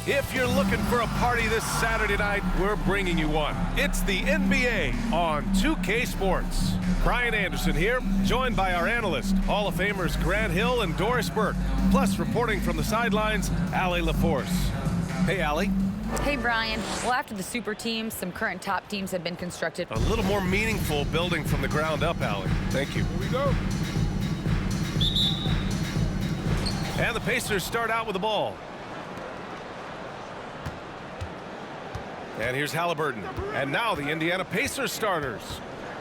If you're looking for a party this Saturday night, we're bringing you one. It's the NBA on 2K Sports. Brian Anderson here, joined by our analyst, Hall of Famers Grant Hill and Doris Burke. Plus, reporting from the sidelines, Allie LaForce. Hey, Allie. Hey, Brian. Well, after the super teams, some current top teams have been constructed. A little more meaningful building from the ground up, Allie. Thank you. Here we go. And the Pacers start out with the ball. And here's Halliburton. And now the Indiana Pacers starters.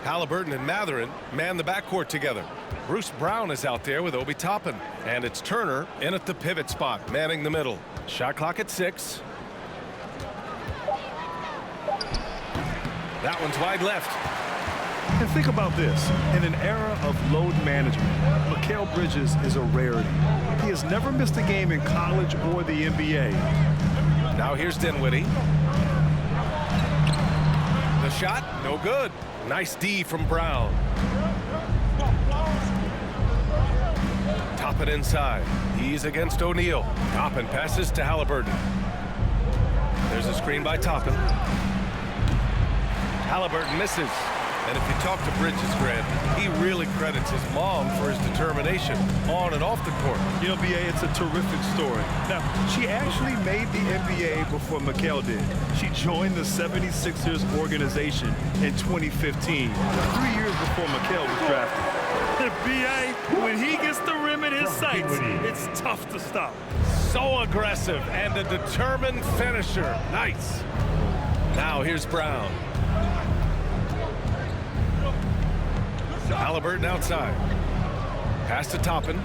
Halliburton and Mathurin man the backcourt together. Bruce Brown is out there with Obi Toppin. And it's Turner in at the pivot spot, manning the middle. Shot clock at 6. That one's wide left. And think about this. In an era of load management, Mikal Bridges is a rarity. He has never missed a game in college or the NBA. Now here's Dinwiddie. The shot, no good. Nice D from Brown. Toppin inside. He's against O'Neal. Toppin passes to Halliburton. There's a screen by Toppin. Halliburton misses. And if you talk to Bridges, Grant, he really credits his mom for his determination on and off the court. You know, B.A., it's a terrific story. Now, she actually made the NBA before Mikal did. She joined the 76ers organization in 2015, 3 years before Mikal was drafted. B.A., when he gets the rim in his sights, it's tough to stop. So aggressive and a determined finisher. Nice. Now here's Brown. Halliburton outside. Pass to Toppin.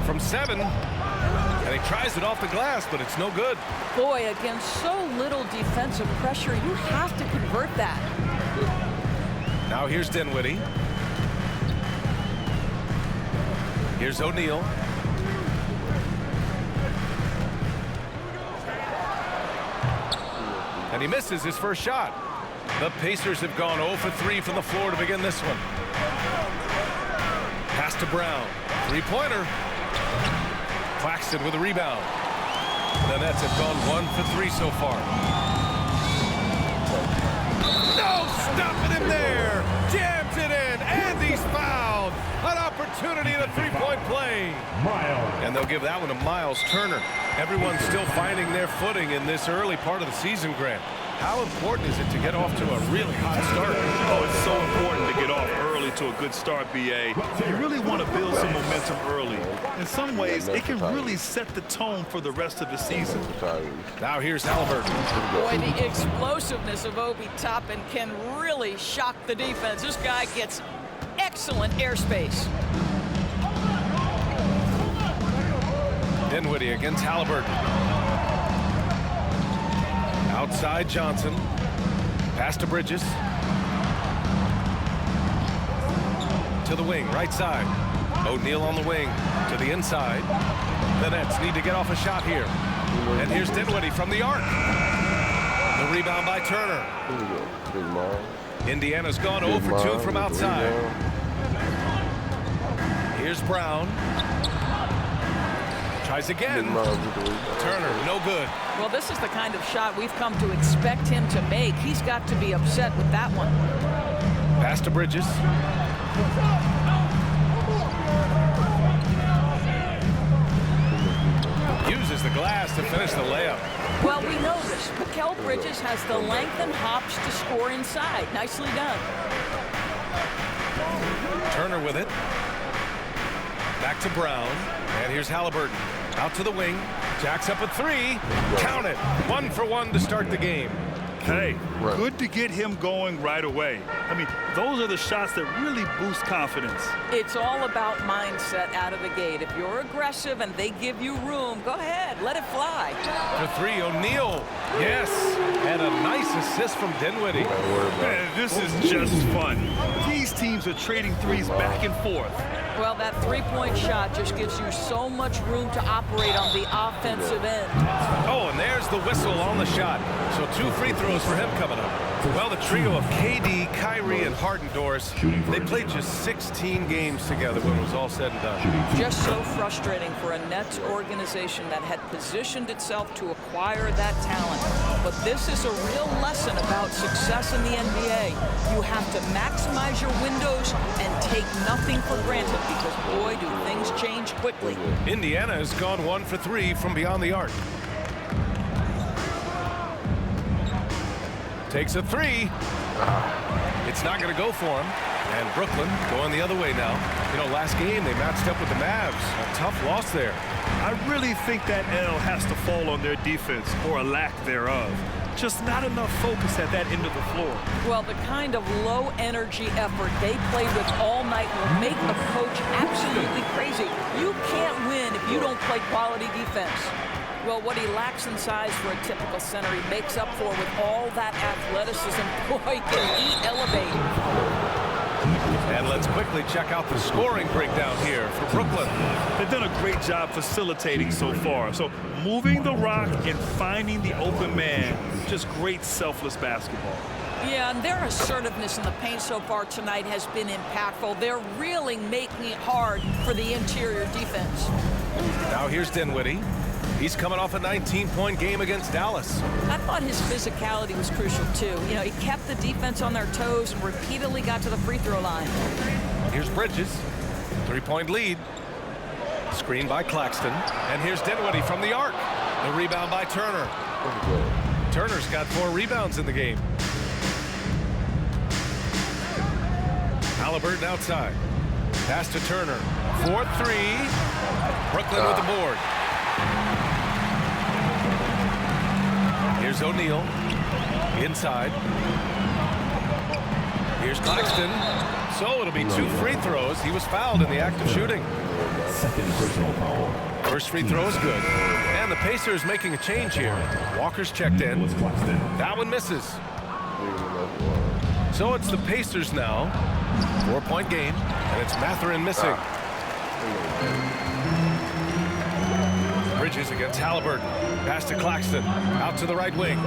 From 7. And he tries it off the glass, but it's no good. Boy, against so little defensive pressure, you have to convert that. Now here's Dinwiddie. Here's O'Neal. And he misses his first shot. The Pacers have gone 0 for 3 from the floor to begin this one. Pass to Brown. Three-pointer. Claxton with a rebound. The Nets have gone 1 for 3 so far. No, stopping him there. Jams it in, and he's fouled. An opportunity in a three-point play. And they'll give that one to Miles Turner. Everyone's still finding their footing in this early part of the season, Grant. How important is it to get off to a really hot start? Oh, it's so important to get off early to a good start, B.A. You really want to build some momentum early. In some ways, it can really set the tone for the rest of the season. Now here's Halliburton. Boy, the explosiveness of Obi Toppin can really shock the defense. This guy gets excellent airspace. Dinwiddie against Halliburton. Outside Johnson. Pass to Bridges. To the wing, right side. O'Neal on the wing. To the inside. The Nets need to get off a shot here. And here's Dinwiddie from the arc. The rebound by Turner. Indiana's gone 0 for 2 from outside. Here's Brown. Tries again. Turner, no good. Well, this is the kind of shot we've come to expect him to make. He's got to be upset with that one. Pass to Bridges. Uses the glass to finish the layup. Well, we know this. Mikal Bridges has the length and hops to score inside. Nicely done. Turner with it. Back to Brown. And here's Halliburton. Out to the wing. Jacks up a 3. Count it. 1 for 1 to start the game. Hey, good to get him going right away. I mean, those are the shots that really boost confidence. It's all about mindset out of the gate. If you're aggressive and they give you room, go ahead, let it fly. For 3, O'Neal. Yes. And a nice assist from Dinwiddie. Man, this is just fun. These teams are trading threes back and forth. Well, that three-point shot just gives you so much room to operate on the offensive end. Oh, and there's the whistle on the shot. So 2 free throws for him coming up. Well, the trio of KD, Kyrie, and Harden-Doris, they played just 16 games together when it was all said and done. Just so frustrating for a Nets organization that had positioned itself to acquire that talent. But this is a real lesson about success in the NBA. You have to maximize your windows and take nothing for granted because, boy, do things change quickly. Indiana has gone 1 for 3 from beyond the arc. Takes a 3. It's not going to go for him. And Brooklyn going the other way now. You know, last game they matched up with the Mavs. A tough loss there. I really think that L has to fall on their defense or a lack thereof. Just not enough focus at that end of the floor. Well, the kind of low-energy effort they played with all night will make a coach absolutely crazy. You can't win if you don't play quality defense. Well, what he lacks in size for a typical center, he makes up for with all that athleticism. Boy, can he elevate. And let's quickly check out the scoring breakdown here for Brooklyn. They've done a great job facilitating so far. So moving the rock and finding the open man, just great selfless basketball. Yeah, and their assertiveness in the paint so far tonight has been impactful. They're really making it hard for the interior defense. Now here's Dinwiddie. He's coming off a 19-point game against Dallas. I thought his physicality was crucial, too. You know, he kept the defense on their toes and repeatedly got to the free throw line. Here's Bridges. 3-point lead. Screen by Claxton. And here's Dinwiddie from the arc. The rebound by Turner. Turner's got 4 rebounds in the game. Halliburton outside. Pass to Turner. 4-3. Brooklyn with the board. Here's O'Neal. Inside. Here's Claxton. So it'll be 2 free throws. He was fouled in the act of shooting. First free throw is good. And the Pacers making a change here. Walker's checked in. That one misses. So it's the Pacers now. 4-point game. And it's Mathurin missing. Bridges against Halliburton. Pass to Claxton. Out to the right wing.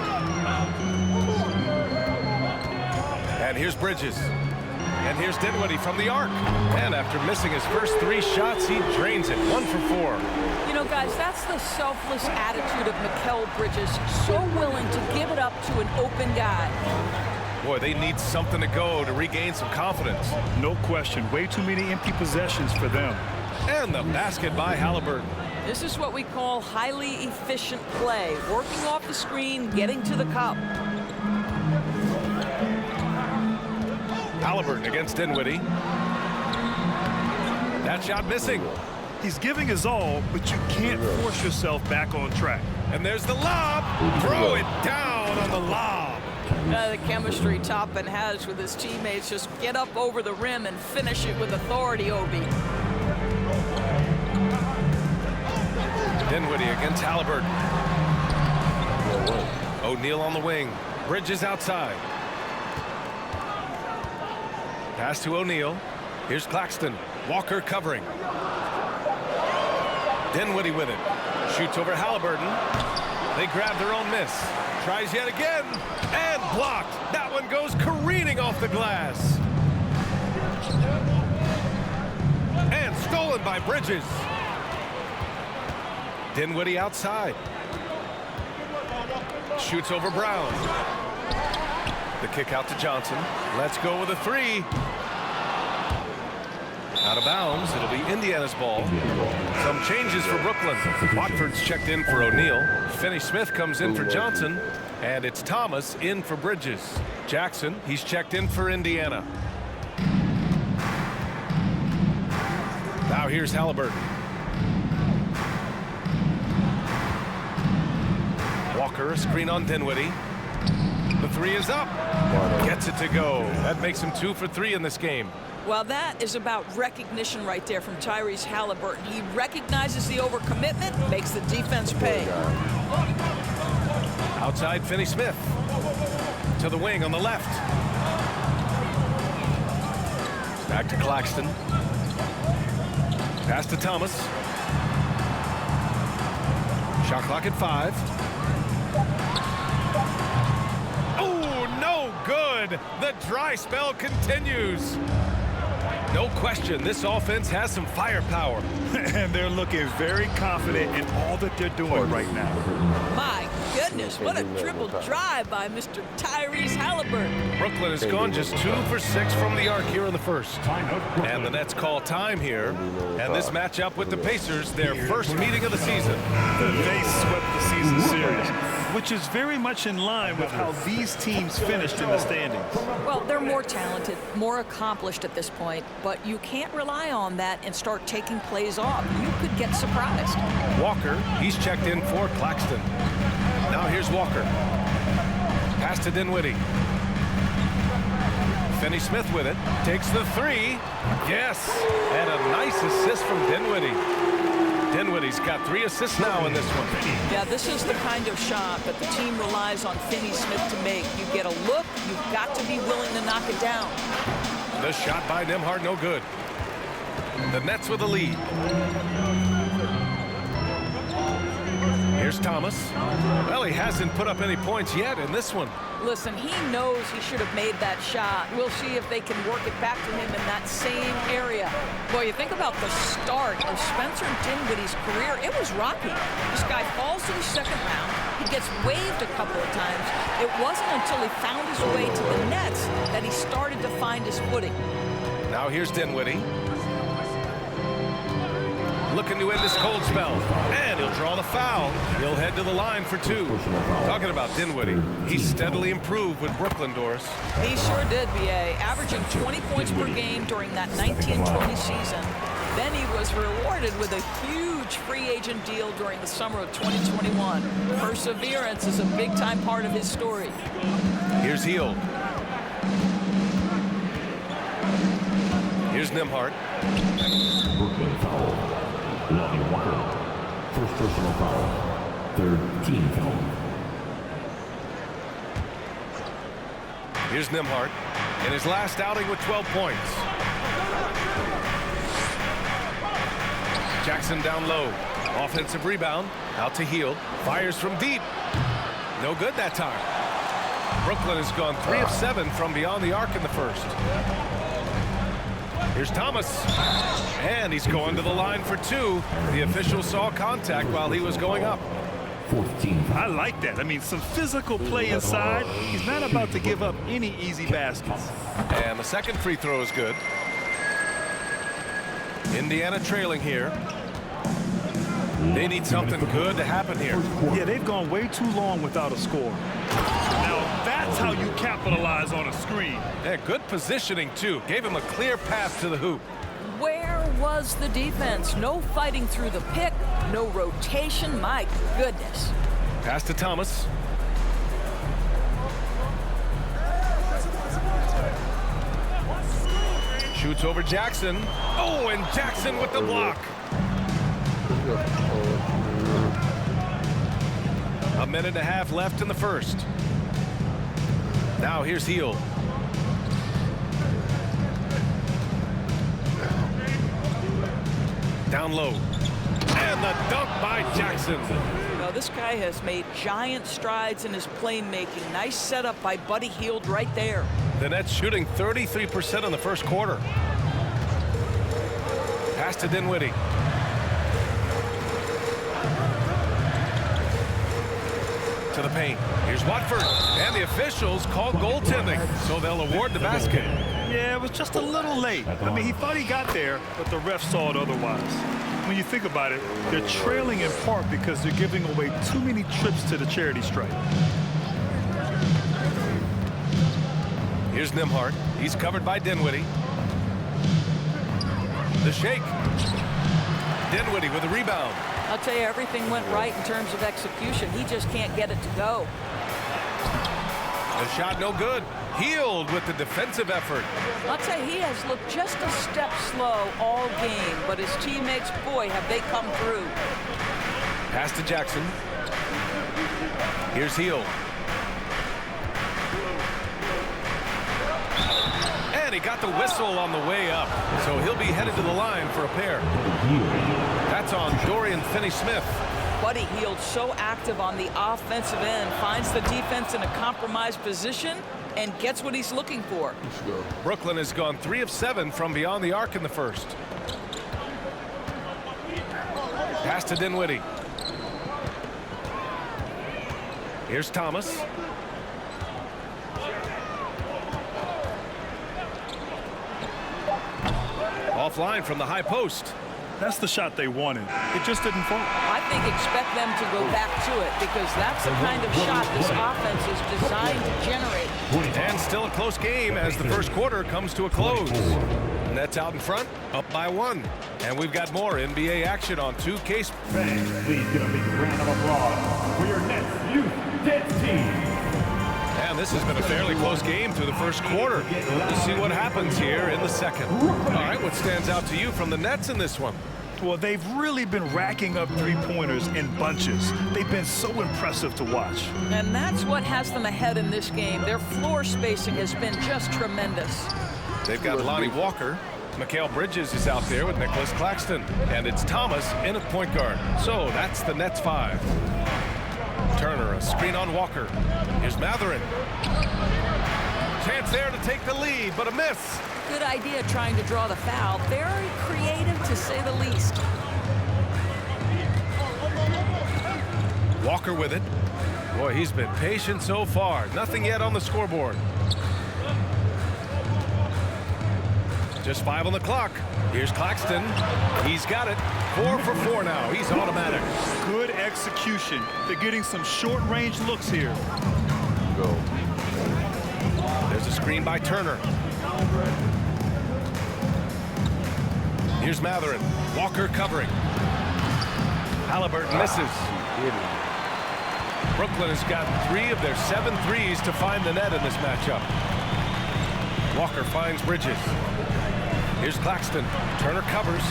And here's Bridges. And here's Dinwiddie from the arc. And after missing his first 3 shots, he drains it. 1 for 4. You know, guys, that's the selfless attitude of Mikal Bridges. So willing to give it up to an open guy. Boy, they need something to go to regain some confidence. No question. Way too many empty possessions for them. And the basket by Halliburton. This is what we call highly efficient play. Working off the screen, getting to the cup. Halliburton against Dinwiddie. That shot missing. He's giving his all, but you can't force yourself back on track. And there's the lob. Throw it down on the lob. The chemistry Toppin has with his teammates. Just get up over the rim and finish it with authority, Obi. Dinwiddie against Halliburton. O'Neal on the wing. Bridges outside. Pass to O'Neal. Here's Claxton. Walker covering. Dinwiddie with it. Shoots over Halliburton. They grab their own miss. Tries yet again. And blocked. That one goes careening off the glass. And stolen by Bridges. Dinwiddie outside. Shoots over Brown. The kick out to Johnson. Let's go with a 3. Out of bounds. It'll be Indiana's ball. Some changes for Brooklyn. Watford's checked in for O'Neal. Finney-Smith comes in for Johnson. And it's Thomas in for Bridges. Jackson, he's checked in for Indiana. Now here's Halliburton. Walker, a screen on Dinwiddie. The 3 is up. Gets it to go. That makes him 2 for 3 in this game. Well, that is about recognition right there from Tyrese Halliburton. He recognizes the overcommitment, makes the defense pay. Outside Finney-Smith. To the wing on the left. Back to Claxton. Pass to Thomas. Shot clock at 5. Oh, no good. The dry spell continues. No question, this offense has some firepower. And they're looking very confident in all that they're doing right now. My goodness, what a triple drive by Mr. Tyrese Halliburton. Brooklyn has gone just 2 for 6 from the arc here in the first. And the Nets call time here. And this matchup with the Pacers, their first meeting of the season. They swept the season series, which is very much in line with how these teams finished in the standings. Well, they're more talented, more accomplished at this point, but you can't rely on that and start taking plays off. You could get surprised. Walker, he's checked in for Claxton. Now here's Walker. Pass to Dinwiddie. Finney-Smith with it. Takes the 3. Yes. And a nice assist from Dinwiddie. Dinwiddie's got 3 assists now in this one. Yeah, this is the kind of shot that the team relies on Finney-Smith to make. You get a look, you've got to be willing to knock it down. The shot by Nembhard, no good. The Nets with the lead. Here's Thomas. Well, he hasn't put up any points yet in this one. Listen, he knows he should have made that shot. We'll see if they can work it back to him in that same area. Boy, you think about the start of Spencer Dinwiddie's career. It was rocky. This guy falls to the second round. He gets waived a couple of times. It wasn't until he found his way to the Nets that he started to find his footing. Now here's Dinwiddie. Looking to end this cold spell. And he'll draw the foul. He'll head to the line for 2. Talking about Dinwiddie, he's steadily improved with Brooklyn, Doris. He sure did, B.A., averaging 20 points per game during that 1920 season. Then he was rewarded with a huge free agent deal during the summer of 2021. Perseverance is a big-time part of his story. Here's Hield. Here's Nembhard. Brooklyn foul. Lonnie Walker. First personal foul. Third team foul. Here's Nembhard in his last outing with 12 points. Jackson down low. Offensive rebound. Out to Hield. Fires from deep. No good that time. Brooklyn has gone 3 of 7 from beyond the arc in the first. Here's Thomas. And he's going to the line for 2. The official saw contact while he was going up. 14. I like that. I mean, some physical play inside. He's not about to give up any easy baskets. And the second free throw is good. Indiana trailing here. They need something good to happen here. Yeah, they've gone way too long without a score. Now, that's how you capitalize on a screen. Yeah, good positioning, too. Gave him a clear path to the hoop. Where was the defense? No fighting through the pick, no rotation. My goodness. Pass to Thomas. Shoots over Jackson. Oh, and Jackson with the block. A minute and a half left in the first. Now here's Hield. Down low. And the dunk by Jackson. Now, this guy has made giant strides in his playmaking. Nice setup by Buddy Hield right there. The Nets shooting 33% in the first quarter. Pass to Dinwiddie. To the paint. Here's Watford. And the officials call goaltending, so they'll award the basket. Yeah, it was just a little late. I mean, he thought he got there, but the ref saw it otherwise. When you think about it, they're trailing in part because they're giving away too many trips to the charity stripe. Here's Nembhard. He's covered by Dinwiddie. The shake. Dinwiddie with a rebound. I'll tell you, everything went right in terms of execution. He just can't get it to go. The shot no good. Hield with the defensive effort. I'll tell you, he has looked just a step slow all game, but his teammates, boy, have they come through. Pass to Jackson. Here's Hield. And he got the whistle on the way up. So he'll be headed to the line for a pair. That's on Dorian Finney-Smith. Buddy Hield so active on the offensive end, finds the defense in a compromised position and gets what he's looking for. Brooklyn has gone 3 of 7 from beyond the arc in the first. Pass to Dinwiddie. Here's Thomas. Offline from the high post. That's the shot they wanted. It just didn't fall. I think expect them to go back to it because that's the kind of shot this offense is designed to generate. And still a close game as the first quarter comes to a close. Nets out in front, up by 1. And we've got more NBA action on 2K. Fans, please give a big round of applause for your Nets Youth Nets team. And this has been a fairly close game through the first quarter. We'll see what happens here in the second. All right, what stands out to you from the Nets in this one? Well, they've really been racking up three-pointers in bunches. They've been so impressive to watch. And that's what has them ahead in this game. Their floor spacing has been just tremendous. They've got Lonnie Walker. Mikal Bridges is out there with Nicholas Claxton. And it's Thomas in at point guard. So that's the Nets 5. Turner, a screen on Walker. Here's Mathurin. Chance there to take the lead, but a miss. Good idea trying to draw the foul. Very creative, to say the least. Walker with it. Boy, he's been patient so far. Nothing yet on the scoreboard. Just 5 on the clock. Here's Claxton. He's got it. 4 for 4 now. He's automatic. Good execution. They're getting some short-range looks here. There's a screen by Turner. Here's Mathurin. Walker covering. Halliburton misses. Brooklyn has got 3 of their 7 threes to find the net in this matchup. Walker finds Bridges. Here's Claxton. Turner covers.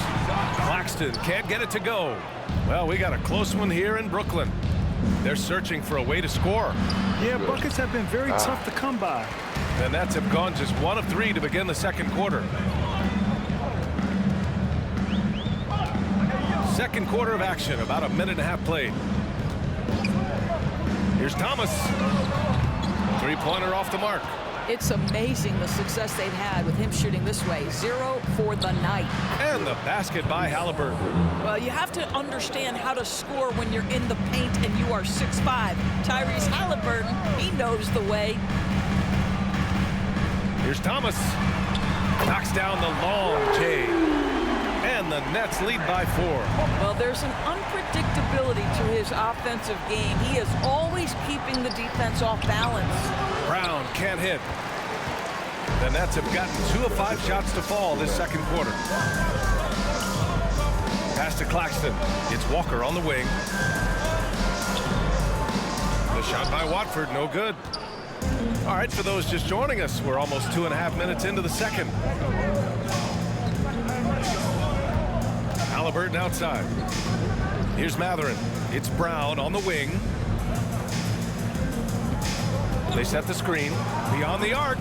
Claxton can't get it to go. Well, we got a close one here in Brooklyn. They're searching for a way to score. Yeah, buckets have been very tough to come by. The Nets have gone just 1 of 3 to begin the second quarter. Second quarter of action, about a minute and a half played. Here's Thomas. 3-pointer off the mark. It's amazing the success they've had with him shooting this way. 0 for the night. And the basket by Halliburton. Well, you have to understand how to score when you're in the paint and you are 6'5". Tyrese Halliburton, he knows the way. Here's Thomas. Knocks down the long J. And the Nets lead by 4. Well, there's an unpredictability to his offensive game. He is always keeping the defense off balance. Brown can't hit. The Nets have gotten 2 of 5 shots to fall this second quarter. Pass to Claxton. It's Walker on the wing. The shot by Watford, no good. All right, for those just joining us, we're almost 2.5 minutes into the second. Halliburton outside. Here's Mathurin. It's Brown on the wing. They set the screen. Beyond the arc.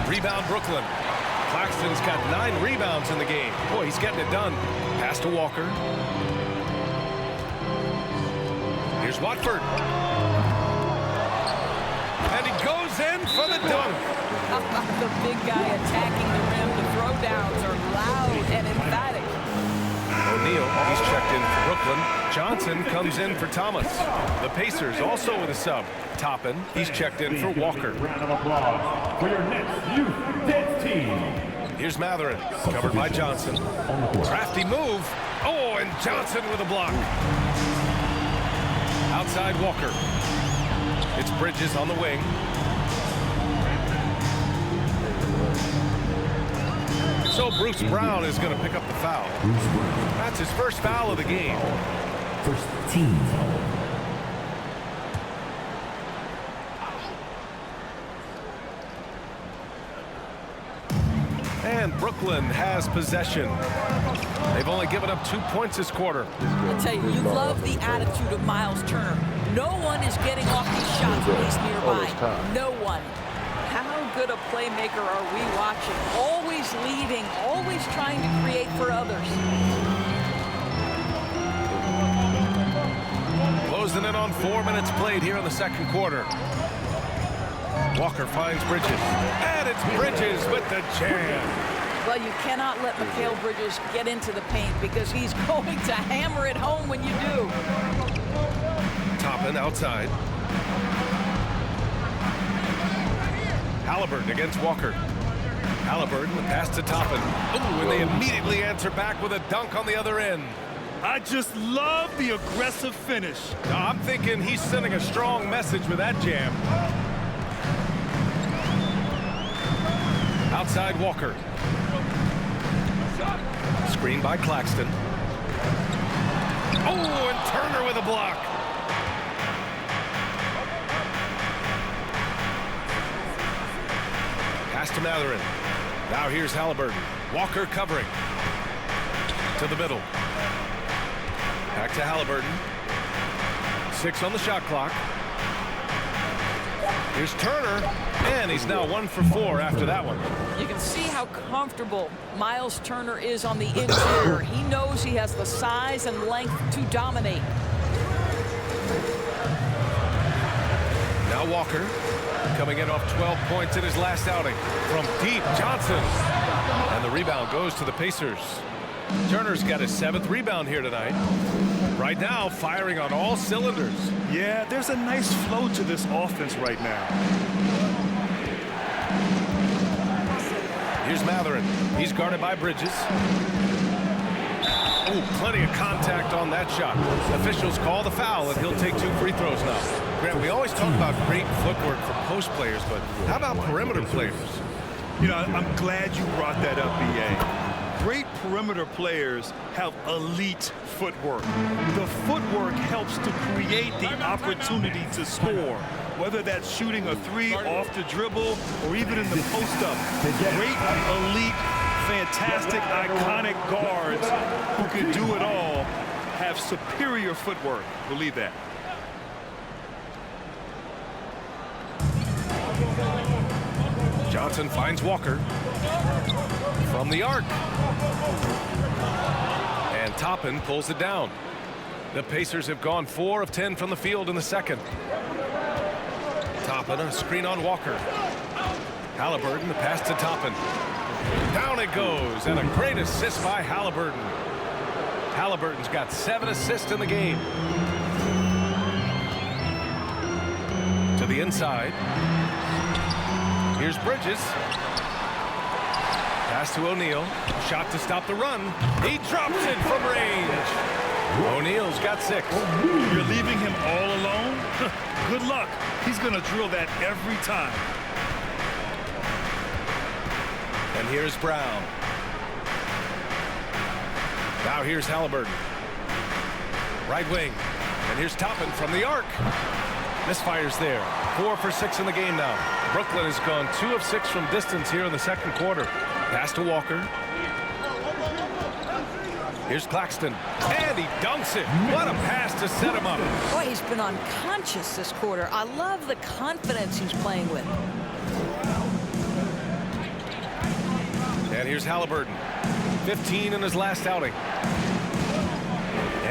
Rebound Brooklyn. Claxton's got 9 rebounds in the game. Boy, he's getting it done. Pass to Walker. Here's Watford. And he goes in for the dunk. The big guy attacking the rim. The throwdowns are loud and emphatic. O'Neal, he's checked in for Brooklyn. Johnson comes in for Thomas. The Pacers also with a sub. Toppin, he's checked in for Walker. Round of applause for your Nets Youth Nets team. Here's Mathurin, covered by Johnson. Crafty move. Oh, and Johnson with a block. Outside Walker. It's Bridges on the wing. So Bruce Brown is going to pick up the foul. That's his first foul of the game. First team foul. And Brooklyn has possession. They've only given up 2 points this quarter. I tell you, you love the attitude of Miles Turner. No one is getting off these shots when he's nearby. No one. How good a playmaker are we watching? Always leading, always trying to create for others. Closing in on 4 minutes played here in the second quarter. Walker finds Bridges. And it's Bridges with the jam. Well, you cannot let Mikal Bridges get into the paint because he's going to hammer it home when you do. Toppin outside. Halliburton against Walker. Halliburton, the pass to Toppin. Ooh, and they immediately answer back with a dunk on the other end. I just love the aggressive finish. Now, I'm thinking he's sending a strong message with that jam. Outside Walker. Screen by Claxton. Oh, and Turner with a block. Pass to Mathurin. Now here's Halliburton. Walker covering. To the middle. Back to Halliburton. 6 on the shot clock. Here's Turner, and he's now 1 for 4 after that one. You can see how comfortable Miles Turner is on the interior. He knows he has the size and length to dominate. Now Walker, coming in off 12 points in his last outing. From deep, Johnson. And the rebound goes to the Pacers. Turner's got his 7th rebound here tonight. Right now, firing on all cylinders. Yeah, there's a nice flow to this offense right now. Here's Mathurin. He's guarded by Bridges. Ooh, plenty of contact on that shot. Officials call the foul, and he'll take 2 free throws now. Grant, we always talk about great footwork for post players, but how about perimeter players? You know, I'm glad you brought that up, B.A. Great perimeter players have elite footwork. The footwork helps to create the opportunity to score, whether that's shooting a 3 off the dribble or even in the post-up. Great, elite, fantastic, iconic guards who can do it all have superior footwork. Believe that. Johnson finds Walker from the arc. And Toppin pulls it down. The Pacers have gone 4 of 10 from the field in the second. Toppin, a screen on Walker. Halliburton, the pass to Toppin. Down it goes, and a great assist by Halliburton. Halliburton's got 7 assists in the game. To the inside. Here's Bridges. Pass to O'Neal. Shot to stop the run. He drops it from range. O'Neal's got 6. You're leaving him all alone? Good luck. He's going to drill that every time. And here's Brown. Now here's Halliburton. Right wing. And here's Toppin from the arc. Misfires there. 4 for 6 in the game now. Brooklyn has gone 2 of 6 from distance here in the second quarter. Pass to Walker. Here's Claxton. And he dunks it. What a pass to set him up. Boy, he's been unconscious this quarter. I love the confidence he's playing with. And here's Halliburton. 15 in his last outing.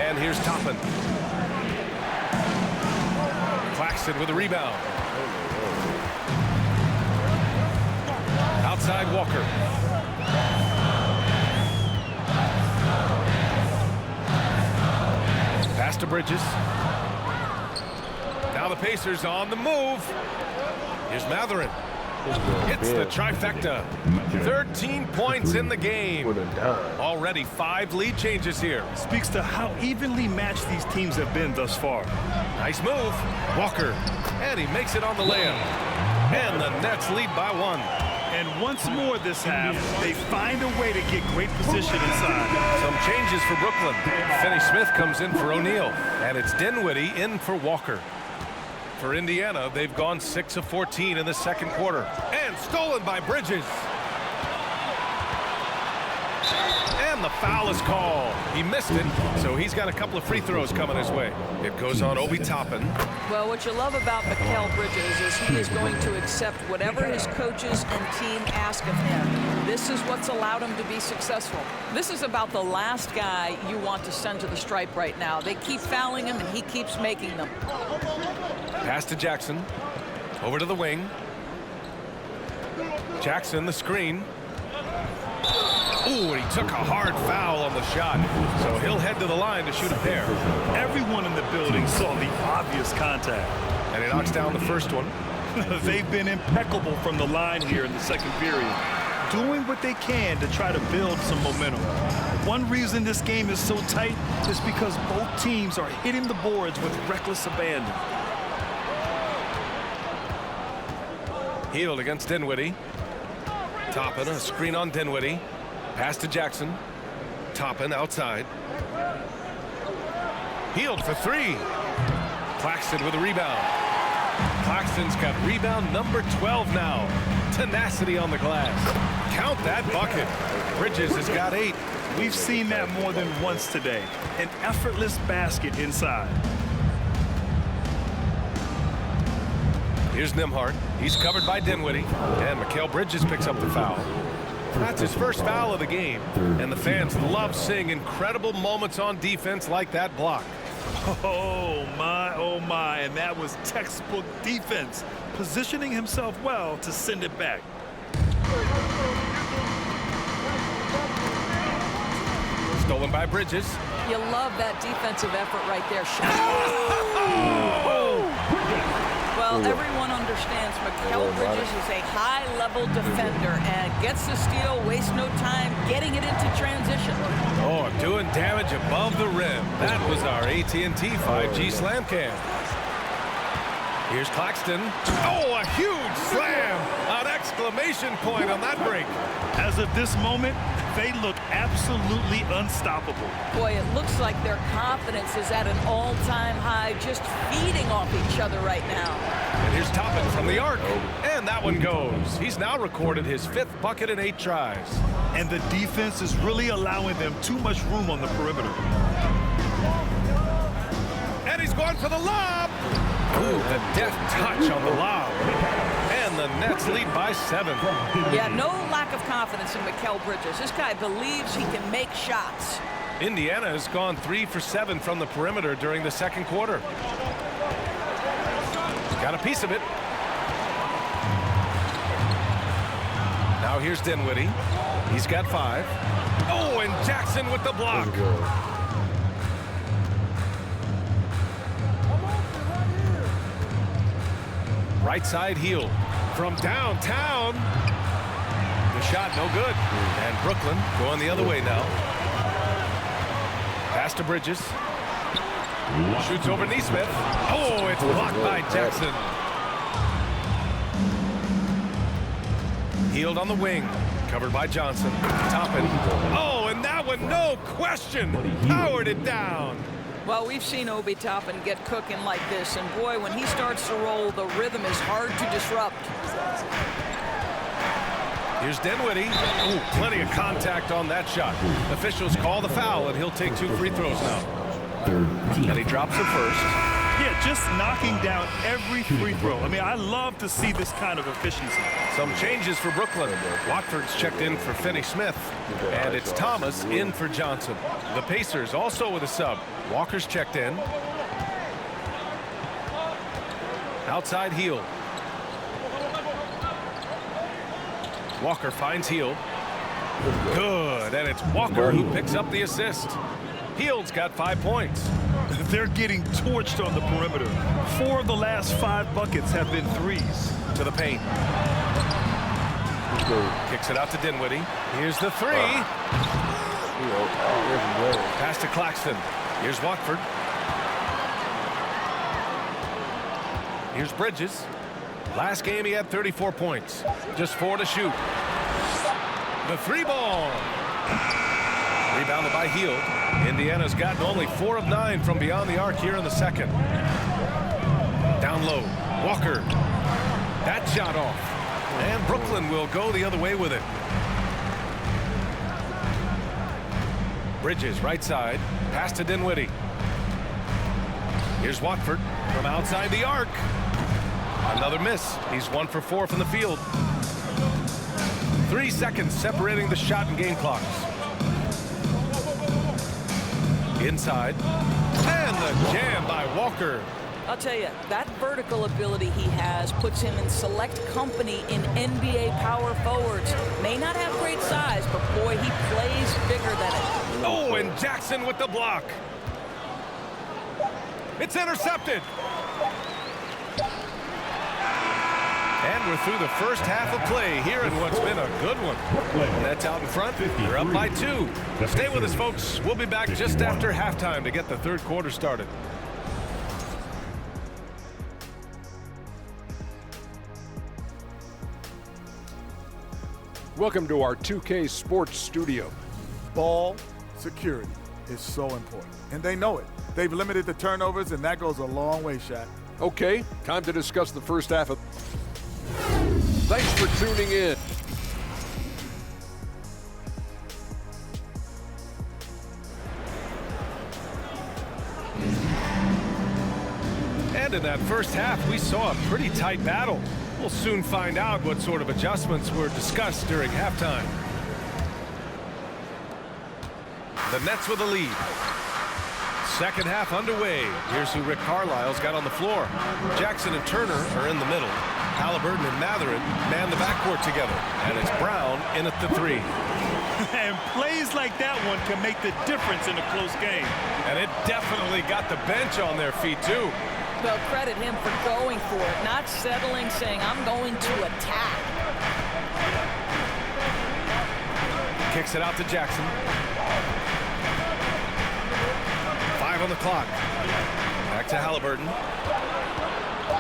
And here's Toppin. Claxton with a rebound. Outside Walker. Pass to Bridges. Now the Pacers on the move. Here's Mathurin. Hits the trifecta. 13 points in the game. Already 5 lead changes here. Speaks to how evenly matched these teams have been thus far. Nice move. Walker. And he makes it on the layup. And the Nets lead by 1. And once more this half, they find a way to get great position inside. Some changes for Brooklyn. Finney-Smith comes in for O'Neal. And it's Dinwiddie in for Walker. For Indiana, they've gone 6 of 14 in the second quarter. And stolen by Bridges. And and the foul is called. He missed it, so he's got a couple of free throws coming his way. It goes on Obi Toppin. Well, what you love about Mikal Bridges is he is going to accept whatever his coaches and team ask of him. This is what's allowed him to be successful. This is about the last guy you want to send to the stripe right now. They keep fouling him, and he keeps making them. Pass to Jackson. Over to the wing. Jackson, the screen. Ooh, and he took a hard foul on the shot. So he'll head to the line to shoot a pair. Everyone in the building saw the obvious contact. And he knocks down the first one. They've been impeccable from the line here in the second period, doing what they can to try to build some momentum. One reason this game is so tight is because both teams are hitting the boards with reckless abandon. Hield against Dinwiddie. Toppin, a screen on Dinwiddie. Pass to Jackson. Toppin outside. Hield for three. Claxton with a rebound. Claxton's got rebound number 12 now. Tenacity on the glass. Count that bucket. Bridges has got 8. We've seen that more than once today. An effortless basket inside. Here's Nembhard. He's covered by Dinwiddie. And Mikal Bridges picks up the foul. That's his first foul of the game. And the fans love seeing incredible moments on defense like that block. Oh my, and that was textbook defense, positioning himself well to send it back. Stolen by Bridges. You love that defensive effort right there. Well, everyone understands Mikal Bridges is a high-level defender and gets the steal, wastes no time getting it into transition. Oh, doing damage above the rim. That was our AT&T 5G slam cam. Here's Claxton. Oh, a huge slam! An exclamation point on that break. As of this moment, they look absolutely unstoppable. Boy, it looks like their confidence is at an all-time high, just feeding off each other right now. And here's Toppin from the arc. And that one goes. He's now recorded his 5th bucket in 8 tries. And the defense is really allowing them too much room on the perimeter. And he's going for the lob. Ooh, the deft touch on the lob. And the Nets lead by 7. Yeah, no lack of confidence in Mikal Bridges. This guy believes he can make shots. Indiana has gone 3 for 7 from the perimeter during the second quarter. Got a piece of it. Now here's Dinwiddie. He's got 5. Oh, and Jackson with the block. Right side Hield from downtown. The shot no good. And Brooklyn going the other way now. Pass to Bridges. Shoots over Nesmith. Oh, it's blocked by Jackson. Hield on the wing. Covered by Johnson. Toppin. Oh, and that one, no question. Powered it down. Well, we've seen Obi Toppin get cooking like this, and boy, when he starts to roll, the rhythm is hard to disrupt. Here's Dinwiddie. Ooh, plenty of contact on that shot. Officials call the foul, and he'll take 2 free throws now. And he drops it first. Yeah, just knocking down every free throw. I mean, I love to see this kind of efficiency. Some changes for Brooklyn. Watford's checked in for Finney-Smith. And it's Thomas in for Johnson. The Pacers also with a sub. Walker's checked in. Outside Hield. Walker finds Hield. Good, and it's Walker who picks up the assist. Hield's got 5 points. They're getting torched on the perimeter. 4 of the last 5 buckets have been threes. To the paint. Kicks it out to Dinwiddie. Here's the 3. Pass to Claxton. Here's Watford. Here's Bridges. Last game he had 34 points. Just 4 to shoot. The 3 ball. Rebounded by Hield. Indiana's gotten only 4 of 9 from beyond the arc here in the second. Down low. Walker. That shot off. And Brooklyn will go the other way with it. Bridges, right side. Pass to Dinwiddie. Here's Watford from outside the arc. Another miss. He's 1 for 4 from the field. 3 seconds separating the shot and game clocks. Inside. And the jam by Walker. I'll tell you, that vertical ability he has puts him in select company in NBA power forwards. May not have great size, but boy, he plays bigger than it. Oh, and Jackson with the block. It's intercepted. And we're through the first half of play here in what's been a good one. Nets out in front. They're up by 2. Stay with us, folks. We'll be back just after halftime to get the third quarter started. Welcome to our 2K Sports Studio. Ball security is so important, and they know it. They've limited the turnovers, and that goes a long way, Shaq. Okay, time to discuss the first half of... Thanks for tuning in. And in that first half, we saw a pretty tight battle. We'll soon find out what sort of adjustments were discussed during halftime. The Nets with a lead. Second half underway. Here's who Rick Carlisle's got on the floor. Jackson and Turner are in the middle. Halliburton and Mathurin man the backcourt together. And it's Brown in at the 3. And plays like that one can make the difference in a close game. And it definitely got the bench on their feet, too. Well, credit him for going for it, not settling, saying, I'm going to attack. Kicks it out to Jackson. 5 on the clock. Back to Halliburton.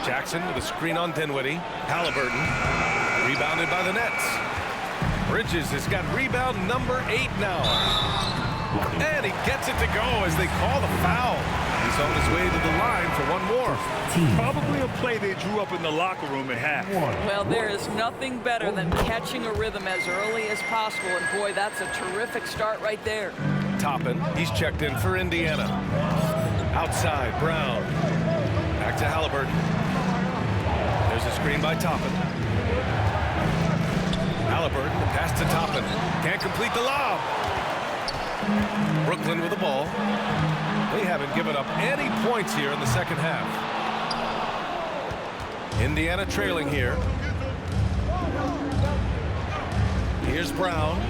Jackson with a screen on Dinwiddie. Halliburton rebounded by the Nets. Bridges has got rebound number 8 now. And he gets it to go as they call the foul. He's on his way to the line for one more. Probably a play they drew up in the locker room at half. Well, there is nothing better than catching a rhythm as early as possible. And boy, that's a terrific start right there. Toppin, he's checked in for Indiana. Outside, Brown. Back to Halliburton. There's a screen by Toppin. Halliburton, the pass to Toppin. Can't complete the lob. Brooklyn with the ball. They haven't given up any points here in the second half. Indiana trailing here. Here's Brown.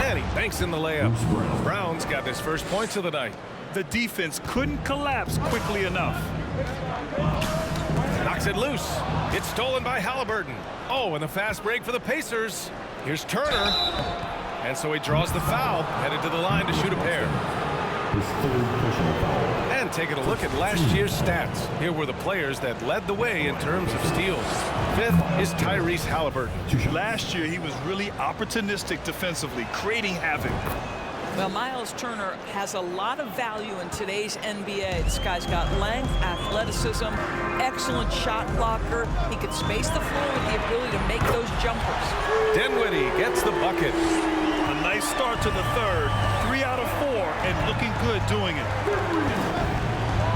And he banks in the layup. Brown's got his first points of the night. The defense couldn't collapse quickly enough. Knocks it loose. It's stolen by Halliburton. Oh, and the fast break for the Pacers. Here's Turner. And so he draws the foul, headed to the line to shoot a pair. And taking a look at last year's stats. Here were the players that led the way in terms of steals. 5th is Tyrese Halliburton. Last year, he was really opportunistic defensively, creating havoc. Well, Miles Turner has a lot of value in today's NBA. This guy's got length, athleticism, excellent shot blocker. He can space the floor with the ability to make those jumpers. Dinwiddie gets the bucket. A nice start to the third. 3 out of 4 and looking good doing it.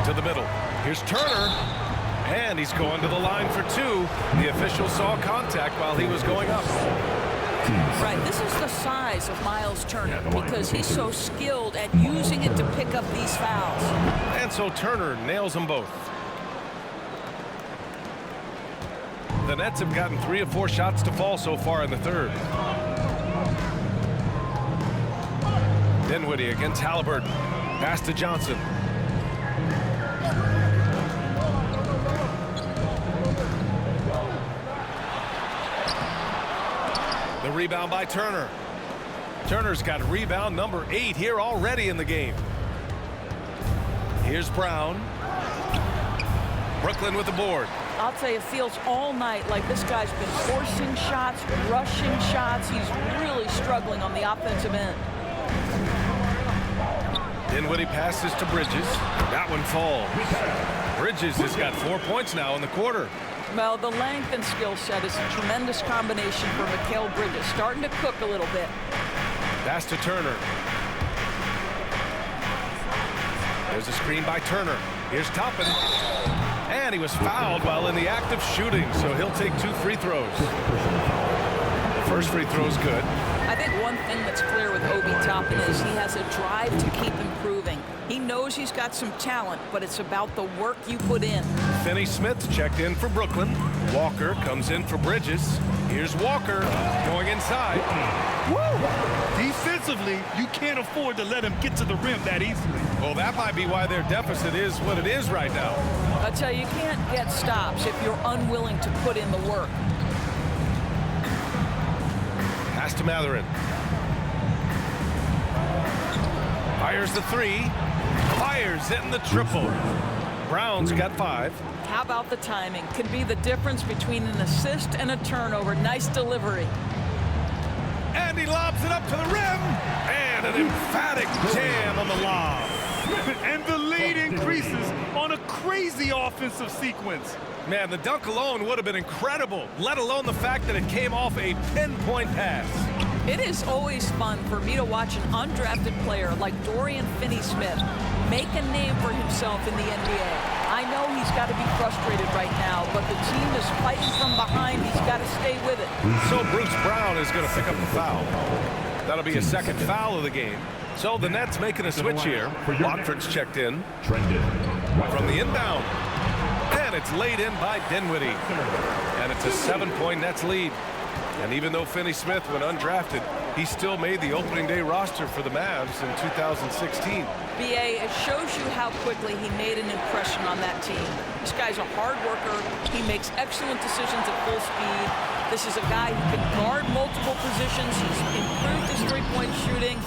To the middle. Here's Turner. And he's going to the line for 2. The official saw contact while he was going up. Right, this is the size of Miles Turner because he's so skilled at using it to pick up these fouls. And so Turner nails them both. The Nets have gotten 3 of 4 shots to fall so far in the third. Dinwiddie against Halliburton. Pass to Johnson. The rebound by Turner. Turner's got rebound number 8 here already in the game. Here's Brown. Brooklyn with the board. I'll tell you, it feels all night like this guy's been forcing shots, rushing shots. He's really struggling on the offensive end. Dinwiddie passes to Bridges. That one falls. Bridges has got 4 points now in the quarter. Well, the length and skill set is a tremendous combination for Mikal Bridges. Starting to cook a little bit. Pass to Turner. There's a screen by Turner. Here's Toppin. And he was fouled while in the act of shooting, so he'll take 2 free throws. The first free throw is good. I think one thing that's clear with Obi Toppin is he has a drive to keep improving. He knows he's got some talent, but it's about the work you put in. Finney Smith checked in for Brooklyn. Walker comes in for Bridges. Here's Walker going inside. Woo! Defensively, you can't afford to let him get to the rim that easily. Well, that might be why their deficit is what it is right now. I tell you, you can't get stops if you're unwilling to put in the work. Pass to Mathurin. Fires the 3. Fires it in the triple. Brown's got 5. How about the timing? Can be the difference between an assist and a turnover. Nice delivery. And he lobs it up to the rim. And an emphatic jam on the lob. And the lead increases on a crazy offensive sequence. Man, the dunk alone would have been incredible, let alone the fact that it came off a pinpoint pass. It is always fun for me to watch an undrafted player like Dorian Finney-Smith make a name for himself in the NBA. I know he's got to be frustrated right now, but the team is fighting from behind. He's got to stay with it. So Bruce Brown is going to pick up the foul. That'll be his second foul of the game. So the Nets making a switch here. Watford's checked in from the inbound. And it's laid in by Dinwiddie. And it's a 7-point Nets lead. And even though Finney-Smith went undrafted, he still made the opening day roster for the Mavs in 2016. BA, it shows you how quickly he made an impression on that team. This guy's a hard worker. He makes excellent decisions at full speed. This is a guy who can guard multiple positions. He's improved his three-point shooting.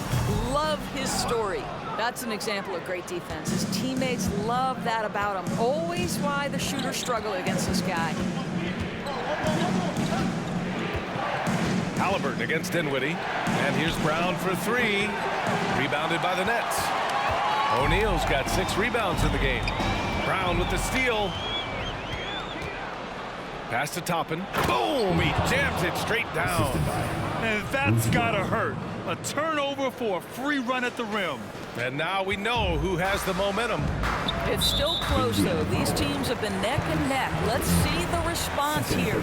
Love his story. That's an example of great defense. His teammates love that about him. Always why the shooters struggle against this guy. Halliburton against Dinwiddie. And here's Brown for 3. Rebounded by the Nets. O'Neal's got 6 rebounds in the game. Brown with the steal. Pass to Toppin. Boom! He jams it straight down. And that's gotta hurt. A turnover for a free run at the rim. And now we know who has the momentum. It's still close, though. These teams have been neck and neck. Let's see the response here.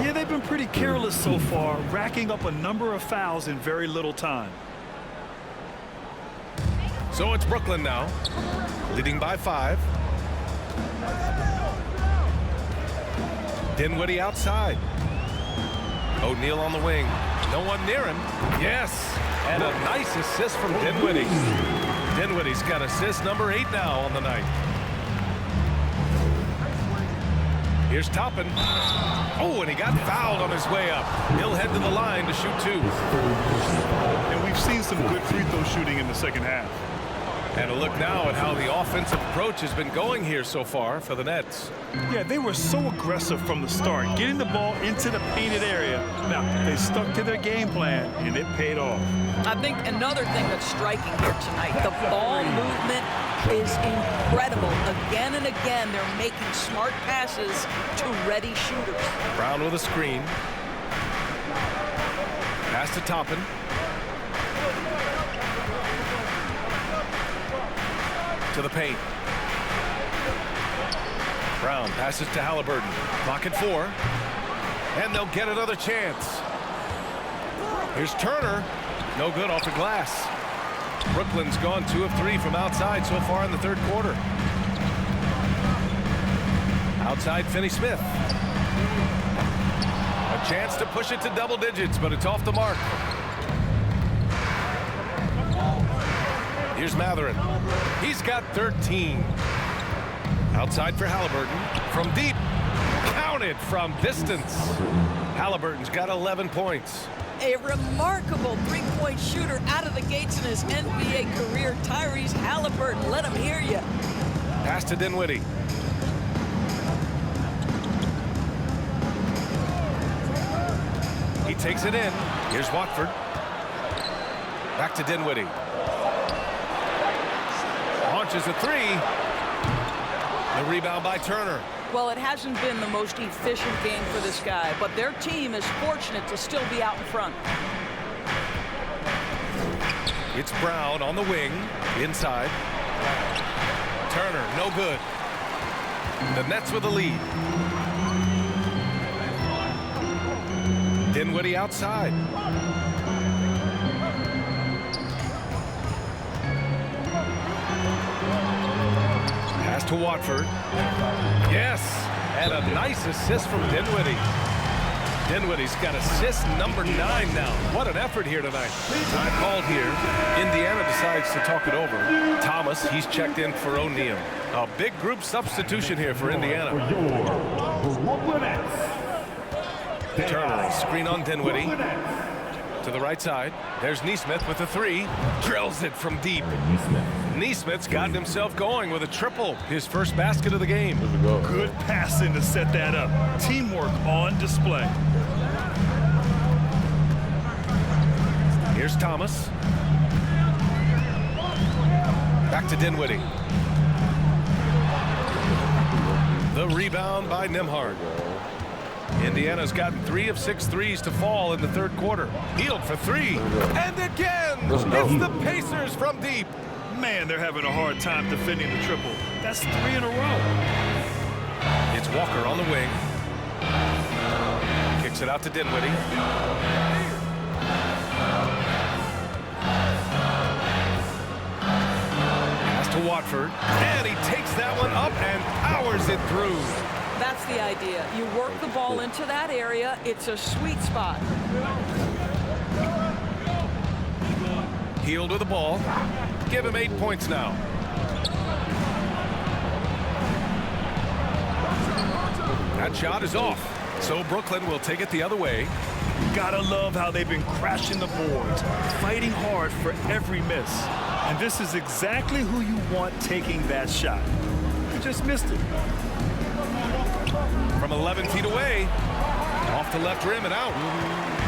Yeah, they've been pretty careless so far, racking up a number of fouls in very little time. So it's Brooklyn now, leading by 5. Dinwiddie outside. O'Neal on the wing. No one near him. Yes, and a nice assist from Dinwiddie. Dinwiddie's got assist number 8 now on the night. Here's Toppin. Oh, and he got fouled on his way up. He'll head to the line to shoot 2. And we've seen some good free throw shooting in the second half. And a look now at how the offensive approach has been going here so far for the Nets. Yeah, they were so aggressive from the start, getting the ball into the painted area. Now, they stuck to their game plan, and it paid off. I think another thing that's striking here tonight, the ball movement is incredible. Again and again, they're making smart passes to ready shooters. Brown with a screen. Pass to Toppin. To the paint. Brown passes to Halliburton. Clock at 4. And they'll get another chance. Here's Turner. No good off the glass. Brooklyn's gone 2 of 3 from outside so far in the third quarter. Outside Finney-Smith. A chance to push it to double digits, but it's off the mark. Here's Mathurin. He's got 13. Outside for Halliburton. From deep. Counted from distance. Halliburton's got 11 points. A remarkable three-point shooter out of the gates in his NBA career, Tyrese Halliburton. Let him hear you. Pass to Dinwiddie. He takes it in. Here's Watford. Back to Dinwiddie. Launches a 3. The rebound by Turner. Well, it hasn't been the most efficient game for this guy, but their team is fortunate to still be out in front. It's Brown on the wing, inside. Turner, no good. The Nets with the lead. Dinwiddie outside. Pass to Watford. Yes, and a nice assist from Dinwiddie. Dinwiddie's got assist number 9 now. What an effort here tonight. Time called here. Indiana decides to talk it over. Thomas, he's checked in for O'Neal. A big group substitution here for Indiana. Turner, screen on Dinwiddie. To the right side. There's Nesmith with a 3. Drills it from deep. Nesmith's gotten himself going with a triple. His first basket of the game. Good passing to set that up. Teamwork on display. Here's Thomas. Back to Dinwiddie. The rebound by Nembhard. Indiana's gotten 3 of 6 threes to fall in the third quarter. Hield for 3. And again, it's the Pacers from deep. Man, they're having a hard time defending the triple. That's 3 in a row. It's Walker on the wing. Kicks it out to Dinwiddie. Pass to Watford. And he takes that one up and powers it through. That's the idea. You work the ball into that area. It's a sweet spot. Hield with the ball. Give him 8 points now. That shot is off. So Brooklyn will take it the other way. Gotta love how they've been crashing the boards, fighting hard for every miss. And this is exactly who you want taking that shot. You just missed it. From 11 feet away. Off the left rim and out.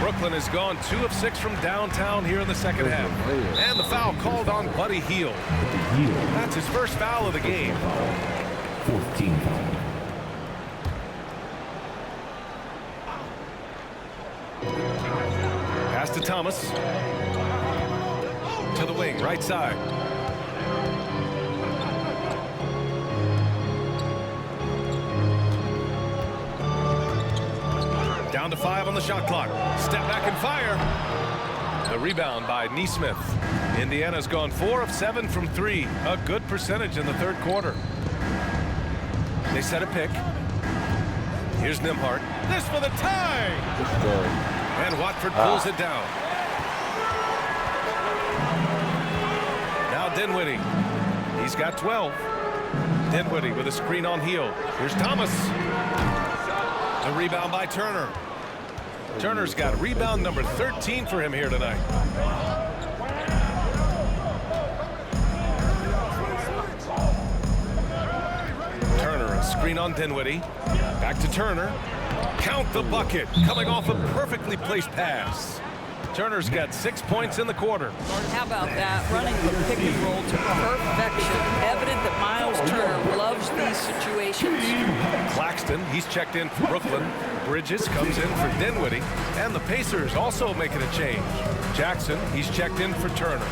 Brooklyn has gone 2 of 6 from downtown here in the second half. And the foul called on Buddy Hield. That's his first foul of the game. 14 foul. Pass to Thomas. To the wing, right side. Down to 5 on the shot clock. Step back and fire. The rebound by Nesmith. Indiana's gone 4 of 7 from 3. A good percentage in the third quarter. They set a pick. Here's Nembhard. This for the tie. And Watford pulls it down. Now Dinwiddie. He's got 12. Dinwiddie with a screen on Hield. Here's Thomas. The rebound by Turner. Turner's got rebound number 13 for him here tonight. Turner, a screen on Dinwiddie. Back to Turner. Count the bucket. Coming off a perfectly placed pass. Turner's got 6 points in the quarter. How about that? Running the pick and roll to perfection. Evident that Miles Turner loves these situations. Claxton, he's checked in for Brooklyn. Bridges comes in for Dinwiddie. And the Pacers also making a change. Jackson, he's checked in for Turner.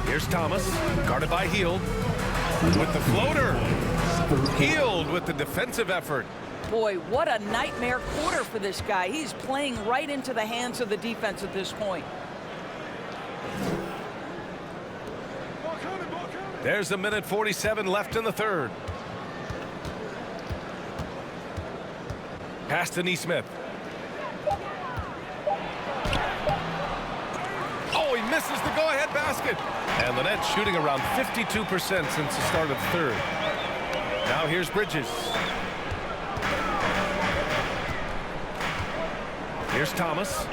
Here's Thomas, guarded by Hield. With the floater. Hield with the defensive effort. Boy, what a nightmare quarter for this guy. He's playing right into the hands of the defense at this point. There's a minute 47 left in the third. Pass to Nesmith. Oh, he misses the go-ahead basket. And the Nets shooting around 52% since the start of the third. Now here's Bridges. Here's Thomas.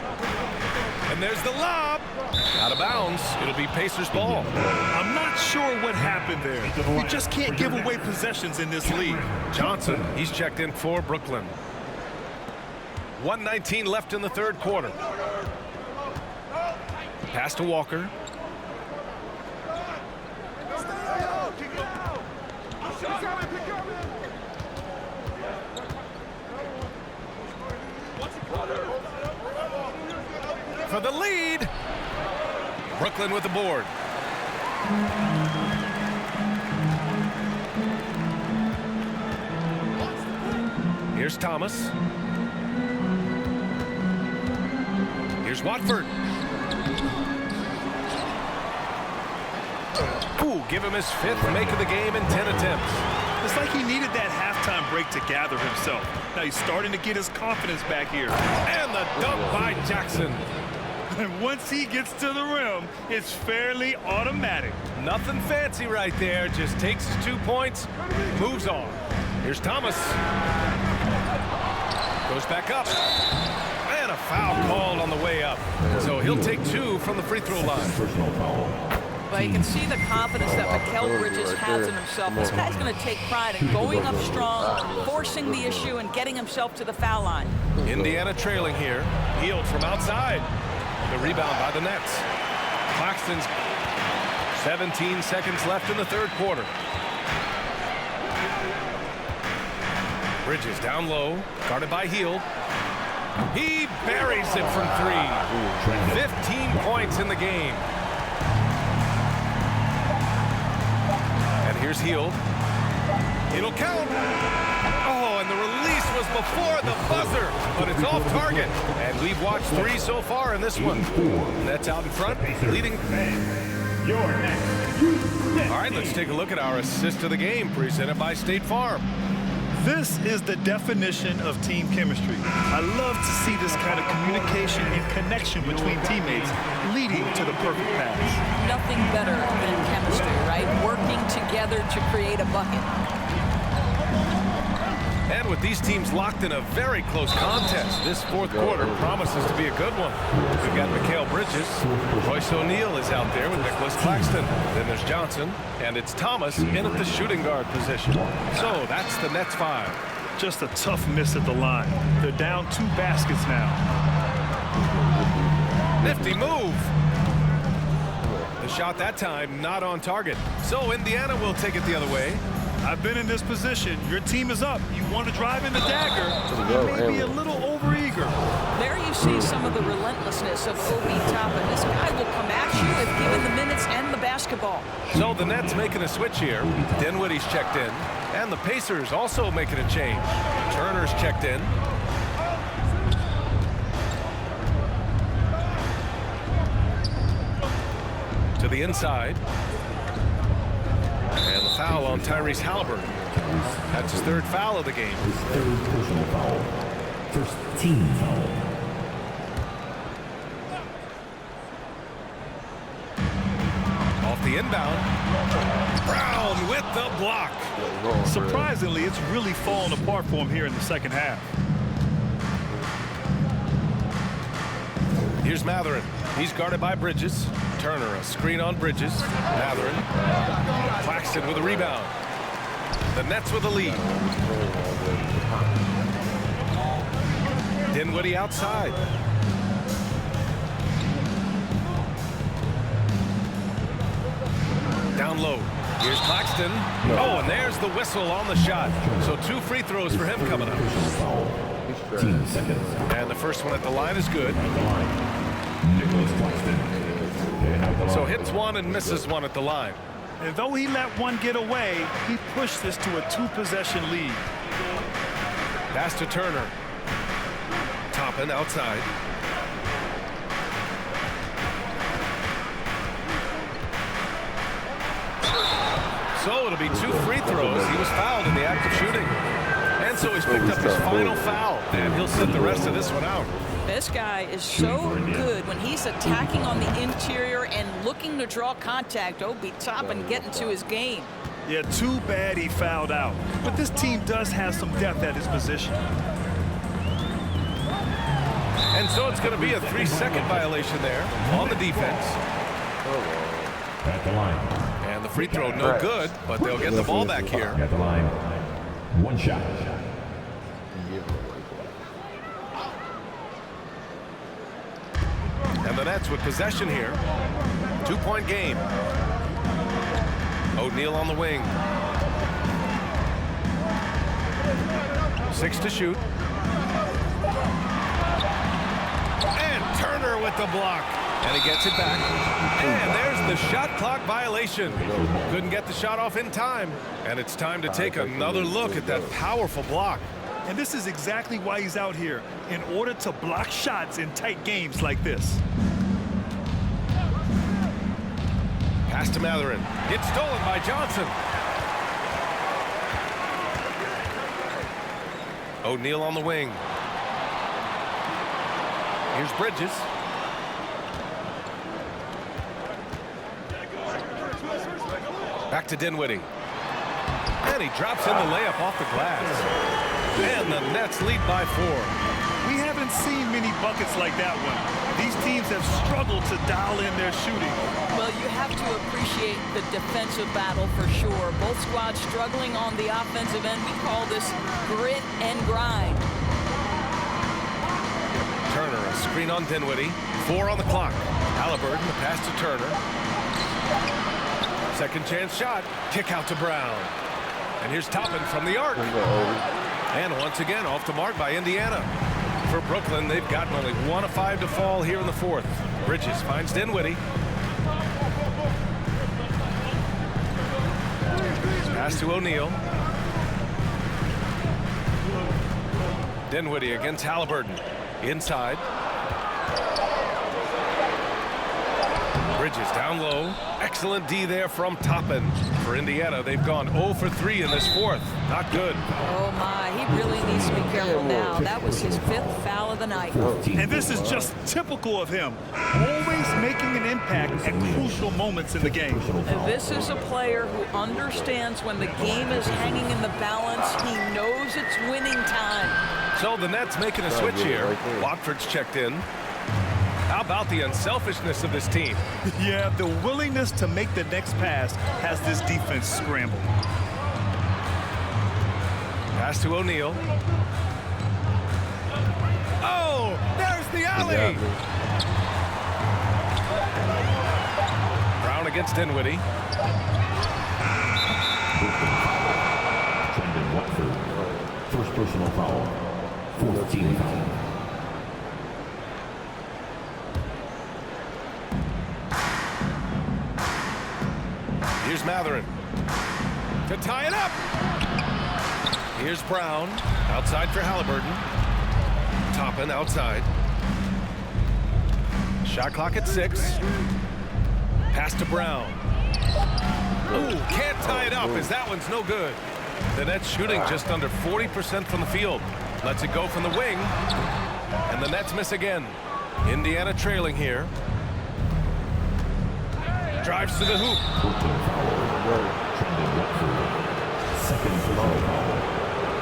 And there's the lob. Out of bounds. It'll be Pacers ball. I'm not sure what happened there. You just can't give away possessions in this league. Johnson, he's checked in for Brooklyn. 1:19 left in the third quarter. Pass to Walker. For the lead. Brooklyn with the board. Here's Thomas. Here's Watford. Ooh, give him his 5th make of the game in 10 attempts. It's like he needed that halftime break to gather himself. Now he's starting to get his confidence back here. And the dunk by Jackson. And once he gets to the rim, it's fairly automatic. Nothing fancy right there. Just takes his 2 points, moves on. Here's Thomas. Goes back up. And a foul called on the way up. So he'll take 2 from the free throw line. But you can see the confidence that Mikal Bridges has in himself. This guy's going to take pride in going up strong, forcing the issue, and getting himself to the foul line. Indiana trailing here. Hield from outside. The rebound by the Nets. Claxton's 17 seconds left in the 3rd quarter. Bridges down low, guarded by Hield. He buries it from 3. 15 points in the game. And here's Hield. It'll count. Oh, and the release was before the buzzer, but it's off target. And we've watched 3 so far in this one. Nets out in front, leading. All right, let's take a look at our assist of the game, presented by State Farm. This is the definition of team chemistry. I love to see this kind of communication and connection between teammates leading to the perfect pass. Nothing better than chemistry, right? Working together to create a bucket. And with these teams locked in a very close contest, this 4th quarter promises to be a good one. We've got Mikal Bridges. Royce O'Neal is out there with Nicholas Claxton. Then there's Johnson, and it's Thomas in at the shooting guard position. So that's the Nets 5. Just a tough miss at the line. They're down 2 baskets now. Nifty move. The shot that time not on target. So Indiana will take it the other way. I've been in this position. Your team is up. You want to drive in the dagger. You may be a little overeager. There you see some of the relentlessness of Obi Toppin. This guy will come at you if given the minutes and the basketball. So the Nets making a switch here. Dinwiddie's checked in. And the Pacers also making a change. Turner's checked in. To the inside. And the foul on Tyrese Halliburton. That's his 3rd foul of the game. His 3rd personal foul. First team foul. Off the inbound. Brown with the block. Surprisingly, it's really fallen apart for him here in the 2nd half. Here's Mathurin. He's guarded by Bridges. Turner, a screen on Bridges. Mathurin. Claxton with a rebound. The Nets with a lead. Dinwiddie outside. Down low. Here's Claxton. Oh, and there's the whistle on the shot. So 2 free throws for him coming up. 10 seconds. And the first one at the line is good. Nicholas Claxton. So hits 1 and misses 1 at the line. And though he let one get away, he pushed this to a 2-possession lead. Pass to Turner. Toppin outside. So it'll be 2 free throws. He was fouled in the act of shooting. And so he's picked up his final foul. And he'll sit the rest of this one out. This guy is so good when he's attacking on the interior and looking to draw contact. Obi Toppin getting to his game. Yeah, too bad he fouled out. But this team does have some depth at his position. And so it's going to be a 3-second violation there on the defense. At the line. And the free throw no good, but they'll get the ball back here. At the line. 1 shot. And the Nets with possession here. 2-point game. O'Neal on the wing. 6 to shoot. And Turner with the block. And he gets it back. And there's the shot clock violation. Couldn't get the shot off in time. And it's time to take another look at that powerful block. And this is exactly why he's out here, in order to block shots in tight games like this. Pass to Mathurin. It's stolen by Johnson. O'Neal on the wing. Here's Bridges. Back to Dinwiddie. And he drops in the layup off the glass. And the Nets lead by 4. We haven't seen many buckets like that one. These teams have struggled to dial in their shooting. Well, you have to appreciate the defensive battle for sure. Both squads struggling on the offensive end. We call this grit and grind. Turner, a screen on Dinwiddie. 4 on the clock. Halliburton, the pass to Turner. Second chance shot. Kick out to Brown. And here's Toppin from the arc. And once again, off the mark by Indiana. For Brooklyn, they've gotten only 1 of 5 to fall here in the 4th. Bridges finds Dinwiddie. Pass to O'Neal. Dinwiddie against Halliburton. Inside. Bridges down low. Excellent D there from Toppin. For Indiana, they've gone 0 for 3 in this 4th. Not good. Oh, my. He really needs to be careful now. That was his 5th foul of the night. And this is just typical of him. Always making an impact at crucial moments in the game. And this is a player who understands when the game is hanging in the balance. He knows it's winning time. So the Nets making a switch here. Watford's checked in. How about the unselfishness of this team? Yeah, the willingness to make the next pass has this defense scrambled. Pass to O'Neal. Oh, there's the alley. Brown against Dinwiddie. Brendan Watford, first personal foul, 14 foul. Here's Mathurin to tie it up. Here's Brown outside for Halliburton. Toppin outside. Shot clock at 6. Pass to Brown. Ooh, can't tie it up as that one's no good. The Nets shooting just under 40% from the field. Lets it go from the wing. And the Nets miss again. Indiana trailing here. Drives to the hoop. Second foul.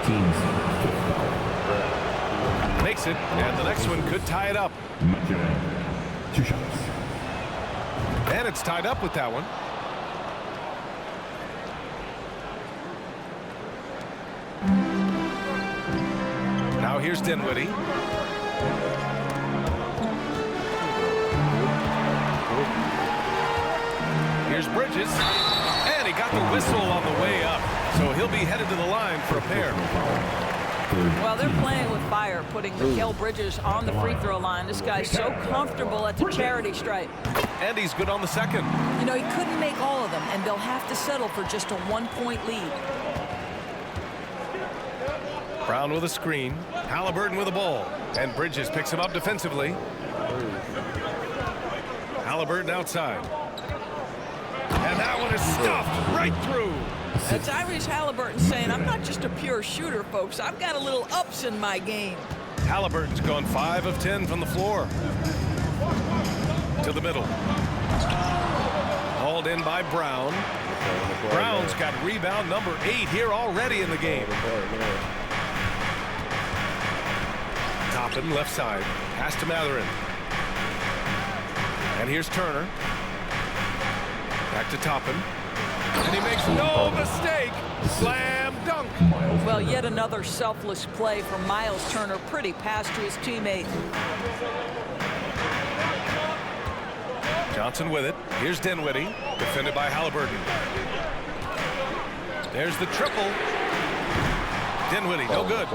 Team's fifth foul. Makes it, and the next one could tie it up. Mathurin, 2 shots. And it's tied up with that one. Now here's Dinwiddie. Here's Bridges. And he got the whistle on the way up. So he'll be headed to the line for a pair. Well, they're playing with fire, putting Mikal Bridges on the free throw line. This guy's so comfortable at the charity stripe. And he's good on the second. You know, he couldn't make all of them, and they'll have to settle for just a 1-point lead. Brown with a screen. Halliburton with a ball. And Bridges picks him up defensively. Halliburton outside. And that one is stuffed right through. That's Tyrese Halliburton saying, I'm not just a pure shooter, folks. I've got a little ups in my game. Halliburton's gone 5 of 10 from the floor. To the middle. Hauled in by Brown. Brown's got rebound number 8 here already in the game. Toppin left side. Pass to Mathurin. And here's Turner. Back to Toppin. And he makes no mistake. Slam dunk. Well, yet another selfless play from Miles Turner. Pretty pass to his teammate. Johnson with it. Here's Dinwiddie. Defended by Halliburton. There's the triple. Dinwiddie, no good.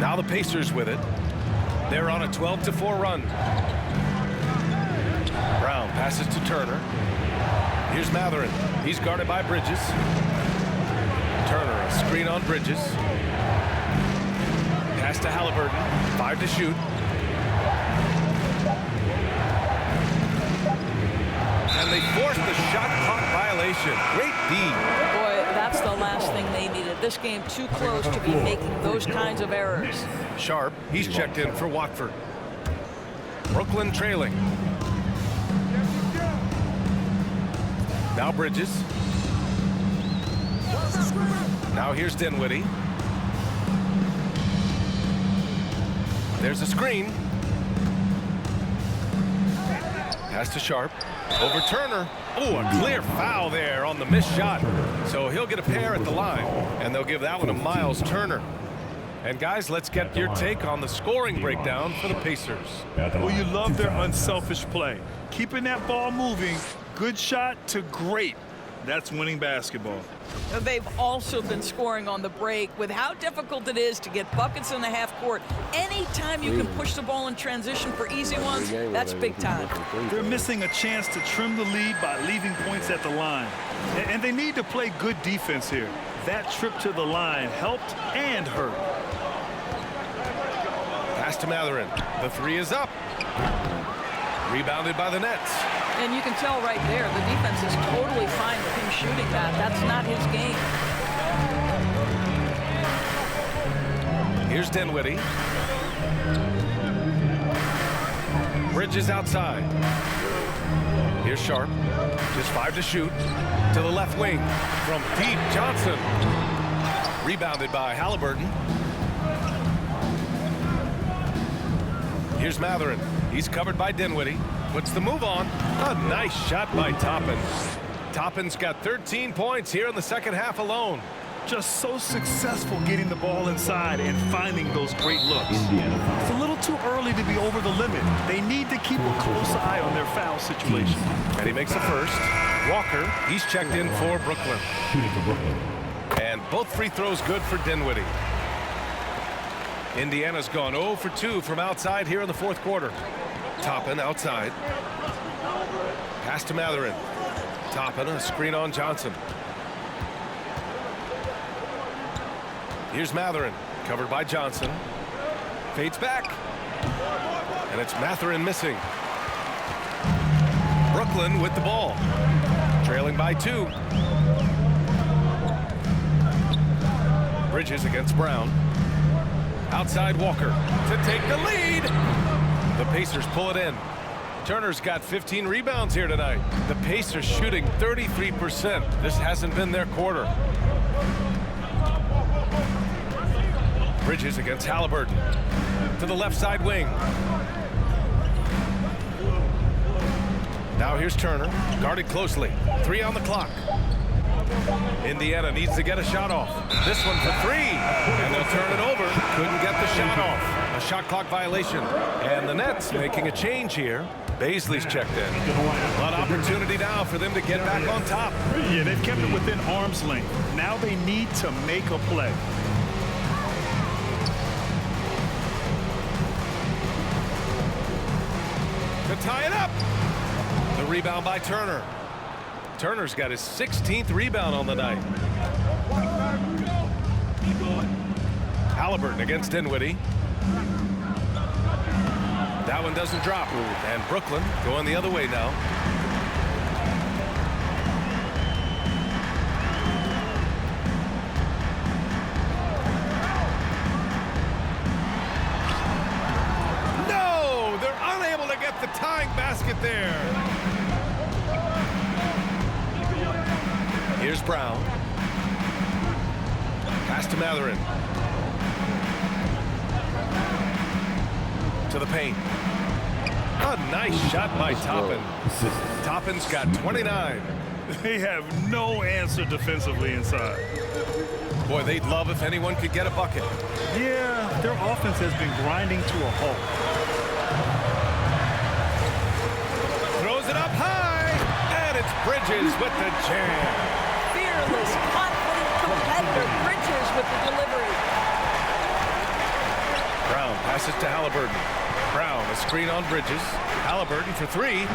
Now the Pacers with it. They're on a 12-4 run. Passes to Turner. Here's Mathurin. He's guarded by Bridges. Turner, a screen on Bridges. Pass to Halliburton. 5 to shoot. And they forced the shot clock violation. Great D. Boy, that's the last thing they needed. This game too close to be making those kinds of errors. Sharp, he's checked in for Watford. Brooklyn trailing. Now Bridges. Now here's Dinwiddie. There's a screen. Pass to Sharp. Over Turner. Oh, a clear foul there on the missed shot. So he'll get a pair at the line. And they'll give that one to Miles Turner. And guys, let's get your take on the scoring breakdown for the Pacers. Well, you love their unselfish play. Keeping that ball moving, good shot to great. That's winning basketball. They've also been scoring on the break. With how difficult it is to get buckets in the half court, anytime you can push the ball in transition for easy ones, that's big time. They're missing a chance to trim the lead by leaving points at the line. And they need to play good defense here. That trip to the line helped and hurt. Pass to Mathurin. The 3 is up. Rebounded by the Nets. And you can tell right there, the defense is totally fine with him shooting that. That's not his game. Here's Dinwiddie. Bridges outside. Here's Sharp. Just 5 to shoot. To the left wing. From deep, Johnson. Rebounded by Halliburton. Here's Mathurin. He's covered by Dinwiddie. Puts the move on. A nice shot by Toppin. Toppin's got 13 points here in the second half alone. Just so successful getting the ball inside and finding those great looks. It's a little too early to be over the limit. They need to keep a close eye on their foul situation. And he makes the first. Walker, he's checked in for Brooklyn. And both free throws good for Dinwiddie. Indiana's gone 0 for 2 from outside here in the fourth quarter. Toppin outside. Pass to Mathurin. Toppin, a screen on Johnson. Here's Mathurin, covered by Johnson. Fades back. And it's Mathurin missing. Brooklyn with the ball. Trailing by 2. Bridges against Brown. Outside Walker to take the lead. The Pacers pull it in. Turner's got 15 rebounds here tonight. The Pacers shooting 33%. This hasn't been their quarter. Bridges against Halliburton. To the left side wing. Now here's Turner, guarded closely. 3 on the clock. Indiana needs to get a shot off. This one for 3. And they'll turn it over. Couldn't get the shot off. A shot clock violation. And the Nets making a change here. Baisley's checked in. A lot of opportunity now for them to get back on top. Yeah, they've kept it within arm's length. Now they need to make a play. To tie it up. The rebound by Turner. Turner's got his 16th rebound on the night. Halliburton against Dinwiddie. That one doesn't drop. And Brooklyn going the other way now. No! They're unable to get the tying basket there. Here's Brown. Pass to Mathurin. To the paint. A nice shot by Toppin. Toppin's got 29. They have no answer defensively inside. Boy, they'd love if anyone could get a bucket. Yeah, their offense has been grinding to a halt. Throws it up high. And it's Bridges with the jam. Fearless, confident competitor. Bridges with the delivery. Brown passes to Halliburton. Brown, a screen on Bridges. Halliburton for 3.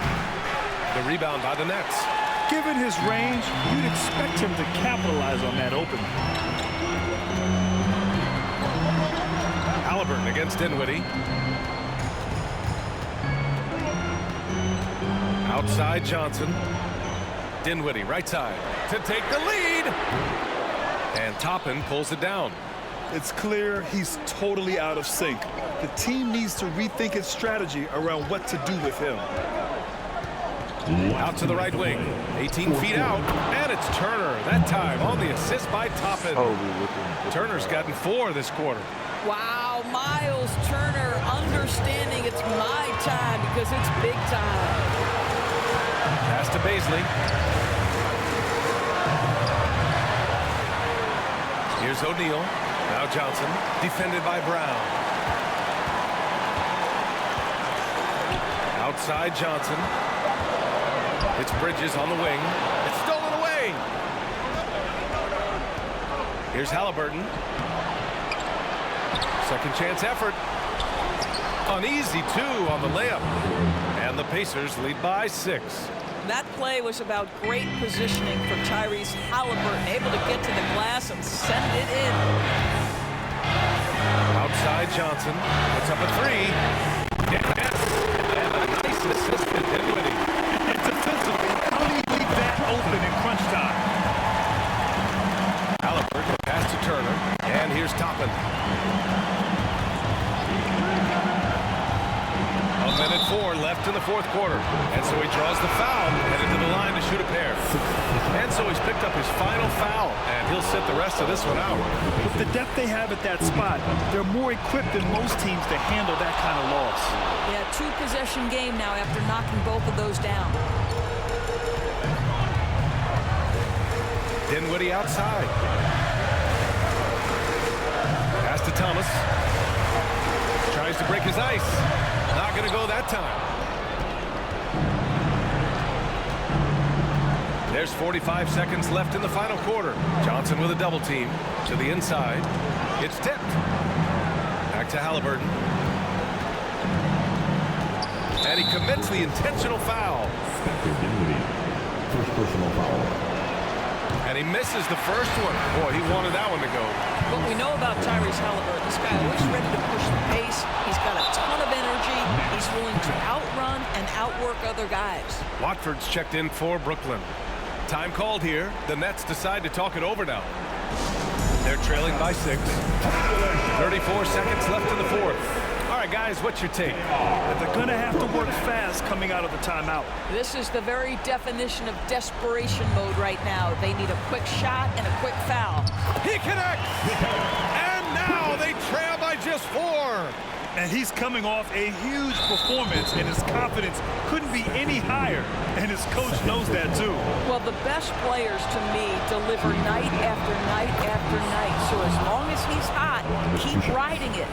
The rebound by the Nets. Given his range, you'd expect him to capitalize on that opening. Haliburton against Dinwiddie. Outside Johnson. Dinwiddie, right side, to take the lead. And Toppin pulls it down. It's clear he's totally out of sync. The team needs to rethink its strategy around what to do with him. Out to the right wing, 18 feet out, and it's Turner. That time on the assist by Toppin. Turner's gotten 4 this quarter. Wow, Miles Turner understanding it's my time because it's big time. Pass to Baisley. Here's O'Neal. Now Johnson, defended by Brown. Outside Johnson. It's Bridges on the wing. It's stolen away. Here's Haliburton. Second chance effort. Uneasy, too, on the layup. And the Pacers lead by 6. That play was about great positioning for Tyrese Haliburton, able to get to the glass and send it in. Outside Johnson. Puts up a 3. Yes. And a nice assist to Dinwiddie. And defensively, how do you leave that open in crunch time? Haliburton pass to Turner. And here's Toppin. 1:04 left in the fourth quarter. And so he draws the foul, headed to the line to shoot a pair. And so he's picked up his final foul, and he'll sit the rest of this one out. With the depth they have at that spot, they're more equipped than most teams to handle that kind of loss. Yeah, 2-possession game now after knocking both of those down. Dinwiddie outside. Pass to Thomas. Tries to break his ice. Not going to go that time. There's 45 seconds left in the final quarter. Johnson with a double team to the inside. It's tipped. Back to Haliburton. And he commits the intentional foul. First personal foul. And he misses the first one. Boy, he wanted that one to go. What we know about Tyrese Haliburton, this guy always ready to push the pace. He's got a ton of energy. He's willing to outrun and outwork other guys. Watford's checked in for Brooklyn. Time called here. The Nets decide to talk it over now. They're trailing by 6. 34 seconds left in the fourth. All right, guys, what's your take? They're going to have to work fast coming out of the timeout. This is the very definition of desperation mode right now. They need a quick shot and a quick foul. He connects! And now they trail by just 4. And he's coming off a huge performance, and his confidence couldn't be any higher. And his coach knows that, too. Well, the best players, to me, deliver night after night after night. So as long as he's hot, keep riding it.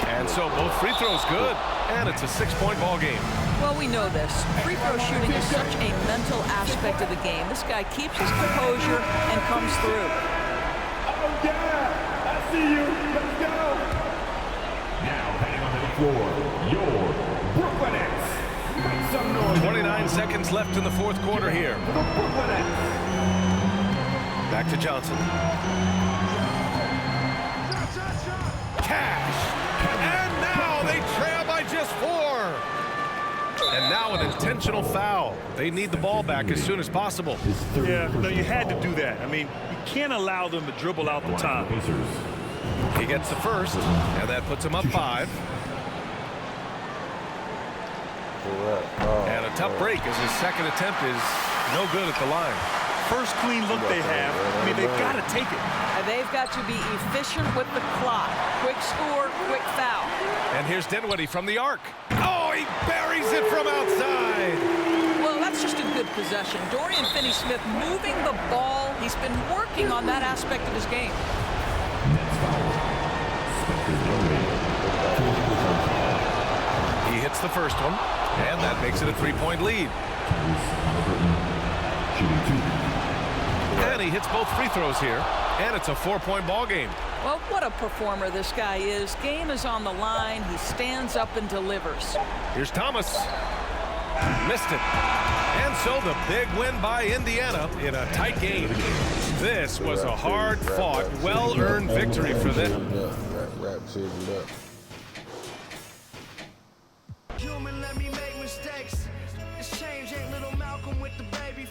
And so both free throws good. And it's a 6-point ball game. Well, we know this. Free throw shooting is such a mental aspect of the game. This guy keeps his composure and comes through. Oh, yeah! I see you! Let's go! Now, heading onto the floor, your Brooklyn Nets. Make some noise. 29 seconds left in the fourth quarter here. For the Brooklyn Nets. Back to Johnson. Cash! And now they trail by just 4. And now an intentional foul. They need the ball back as soon as possible. Yeah, no, you had to do that. I mean, you can't allow them to dribble out the time. He gets the first, and that puts him up 5. And a tough break as his second attempt is no good at the line. First clean look they have. I mean, they've got to take it. And they've got to be efficient with the clock. Quick score, quick foul. And here's Dinwiddie from the arc. Oh, he buries it from outside. Well, that's just a good possession. Dorian Finney-Smith moving the ball. He's been working on that aspect of his game. He hits the first one, and that makes it a 3-point lead. And he hits both free throws here, and it's a 4-point ball game. Well, what a performer this guy is. Game is on the line. He stands up and delivers. Here's Thomas. Missed it. And so the big win by Indiana in a tight game. This was a hard-fought, well-earned victory for them. Human, let me make mistakes. This change ain't little Malcolm with the baby.